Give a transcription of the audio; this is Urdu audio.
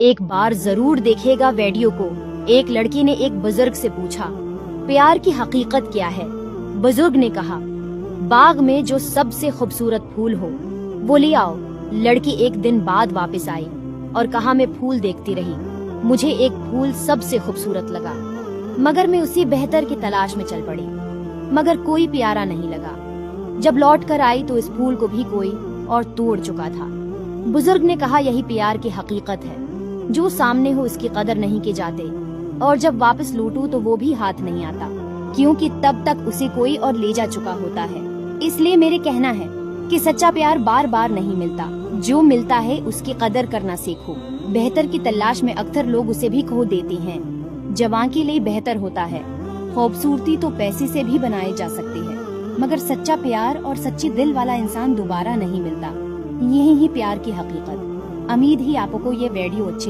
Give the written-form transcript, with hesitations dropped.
ایک بار ضرور دیکھے گا ویڈیو کو۔ ایک لڑکی نے ایک بزرگ سے پوچھا، پیار کی حقیقت کیا ہے؟ بزرگ نے کہا، باغ میں جو سب سے خوبصورت پھول ہو وہ لے آؤ۔ لڑکی ایک دن بعد واپس آئی اور کہا، میں پھول دیکھتی رہی، مجھے ایک پھول سب سے خوبصورت لگا، مگر میں اسی بہتر کی تلاش میں چل پڑی، مگر کوئی پیارا نہیں لگا۔ جب لوٹ کر آئی تو اس پھول کو بھی کوئی اور توڑ چکا تھا۔ بزرگ نے کہا، یہی پیار کی حقیقت ہے، جو سامنے ہو اس کی قدر نہیں کی جاتے، اور جب واپس لوٹو تو وہ بھی ہاتھ نہیں آتا، کیونکہ تب تک اسے کوئی اور لے جا چکا ہوتا ہے۔ اس لیے میرے کہنا ہے کہ سچا پیار بار بار نہیں ملتا، جو ملتا ہے اس کی قدر کرنا سیکھو۔ بہتر کی تلاش میں اکثر لوگ اسے بھی کھو دیتے ہیں۔ جوان کے لیے بہتر ہوتا ہے، خوبصورتی تو پیسے سے بھی بنائی جا سکتی ہے، مگر سچا پیار اور سچی دل والا انسان دوبارہ نہیں ملتا۔ یہی ہی پیار کی حقیقت۔ امید ہی آپ کو یہ ویڈیو اچھی